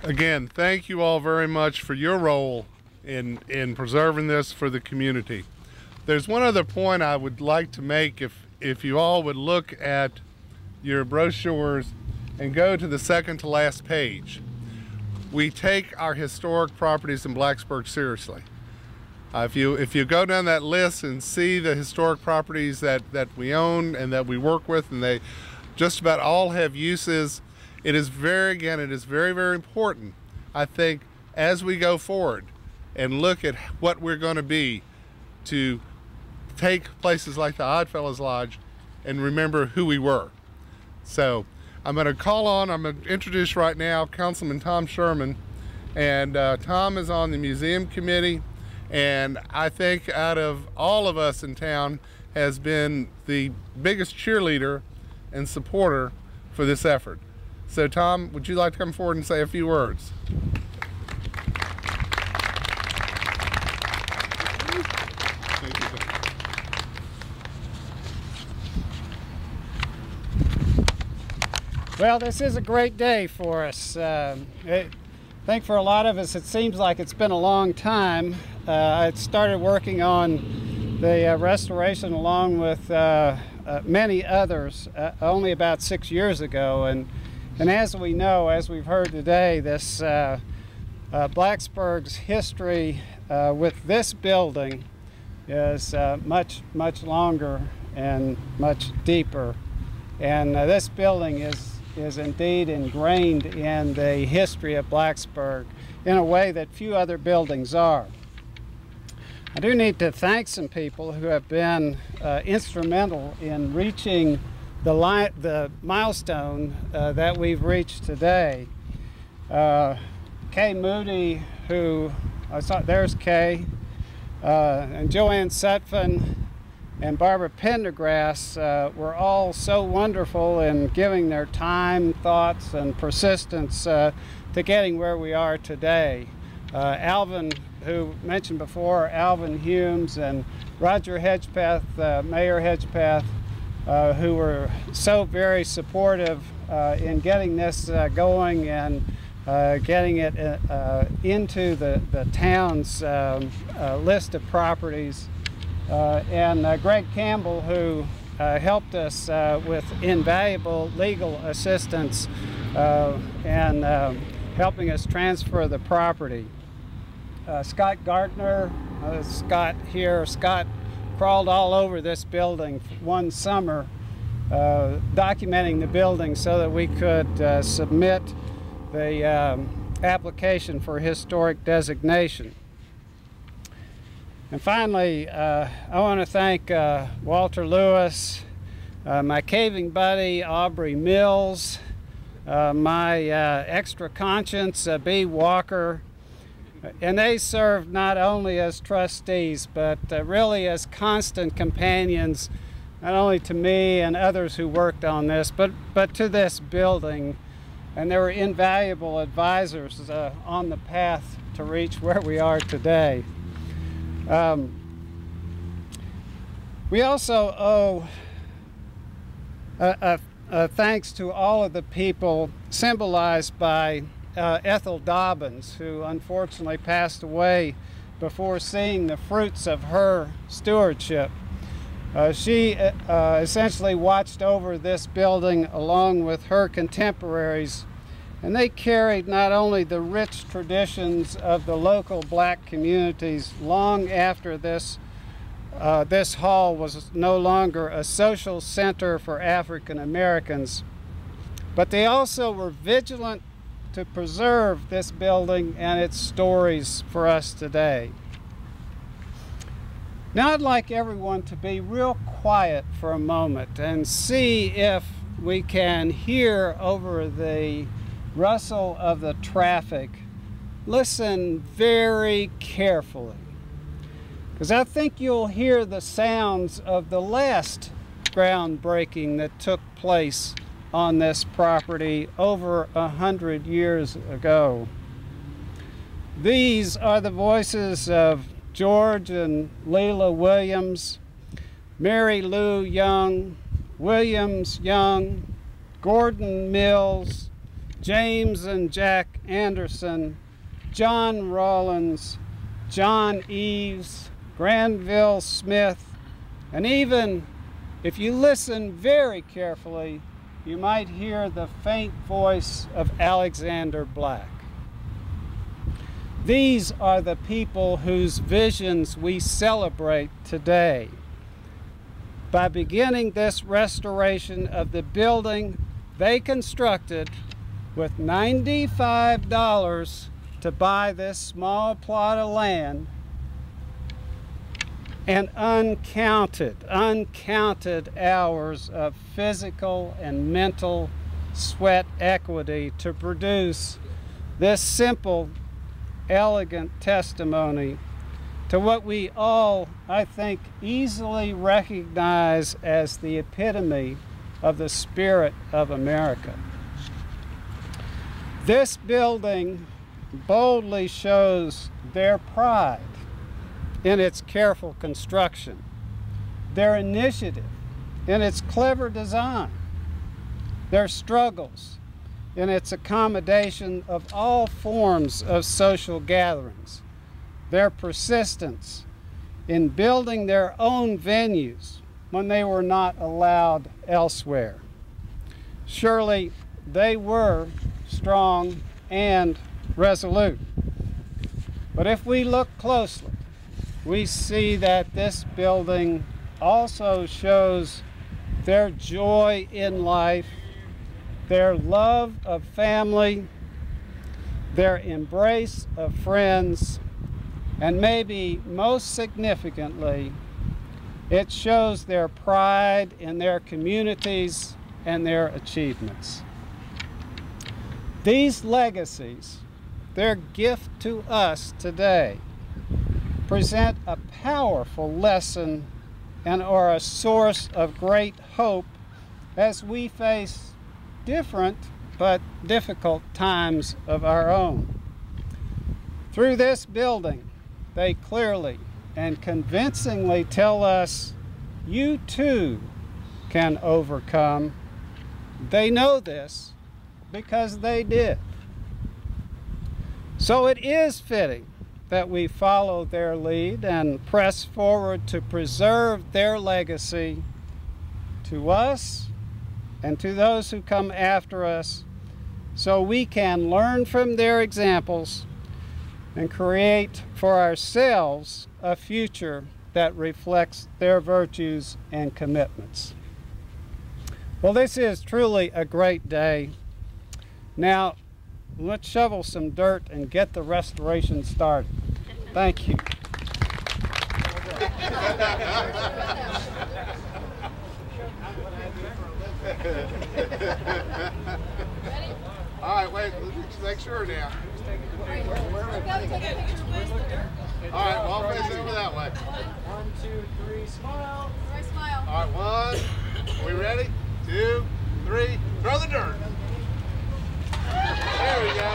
Again, thank you all very much for your role in preserving this for the community. There's one other point I would like to make. If you all would look at your brochures and go to the second to last page. We take our historic properties in Blacksburg seriously. If you go down that list and see the historic properties that we own and that we work with, and they just about all have uses, it is very, very important, I think, as we go forward and look at what we're going to be, to take places like the Oddfellows Lodge and remember who we were. So I'm going to introduce right now Councilman Tom Sherman, and Tom is on the museum committee, and I think out of all of us in town has been the biggest cheerleader and supporter for this effort. So Tom, would you like to come forward and say a few words? Well, this is a great day for us. I think for a lot of us it seems like it's been a long time. I started working on the restoration along with many others only about 6 years ago, and as we know, as we've heard today, this Blacksburg's history with this building is much longer and much deeper, and this building is indeed ingrained in the history of Blacksburg in a way that few other buildings are. I do need to thank some people who have been instrumental in reaching the milestone that we've reached today. Kay Moody, who, there's Kay, and Joanne Sutphin and Barbara Pendergrass were all so wonderful in giving their time, thoughts, and persistence to getting where we are today. Alvin, who mentioned before, Alvin Humes, and Roger Hedgepeth, Mayor Hedgepeth, who were so very supportive in getting this going and getting it into the town's list of properties. And Greg Campbell, who helped us with invaluable legal assistance and helping us transfer the property. Scott Gartner, Scott here, Scott crawled all over this building one summer documenting the building so that we could submit the application for historic designation. And finally, I want to thank Walter Lewis, my caving buddy Aubrey Mills, my extra conscience B. Walker, and they served not only as trustees but really as constant companions, not only to me and others who worked on this, but to this building, and they were invaluable advisors on the path to reach where we are today. We also owe a thanks to all of the people symbolized by Ethel Dobbins, who unfortunately passed away before seeing the fruits of her stewardship. She essentially watched over this building along with her contemporaries, and they carried not only the rich traditions of the local black communities long after this hall was no longer a social center for African Americans, but they also were vigilant to preserve this building and its stories for us today. Now I'd like everyone to be real quiet for a moment and see if we can hear over the rustle of the traffic. Listen very carefully, because I think you'll hear the sounds of the last groundbreaking that took place on this property over 100 years ago. These are the voices of George and Leila Williams, Mary Lou Young, Williams Young, Gordon Mills, James and Jack Anderson, John Rollins, John Eves, Granville Smith, and even if you listen very carefully, you might hear the faint voice of Alexander Black. These are the people whose visions we celebrate today. By beginning this restoration of the building they constructed with $95 to buy this small plot of land, and uncounted hours of physical and mental sweat equity to produce this simple, elegant testimony to what we all, I think, easily recognize as the epitome of the spirit of America. This building boldly shows their pride in its careful construction, their initiative in its clever design, their struggles in its accommodation of all forms of social gatherings, their persistence in building their own venues when they were not allowed elsewhere. Surely they were strong and resolute. But if we look closely, we see that this building also shows their joy in life, their love of family, their embrace of friends, and maybe most significantly, it shows their pride in their communities and their achievements. These legacies, their gift to us today, present a powerful lesson and are a source of great hope as we face different but difficult times of our own. Through this building, they clearly and convincingly tell us, you too can overcome. They know this because they did. So it is fitting that we follow their lead and press forward to preserve their legacy to us and to those who come after us, so we can learn from their examples and create for ourselves a future that reflects their virtues and commitments. Well, this is truly a great day. Now, let's shovel some dirt and get the restoration started. Thank you. All right, wait, let's make sure now. All right, well, I'll face over that way. 1, 2, 3, smile. All right, 1. Are we ready? 2, 3, throw the dirt. There we go.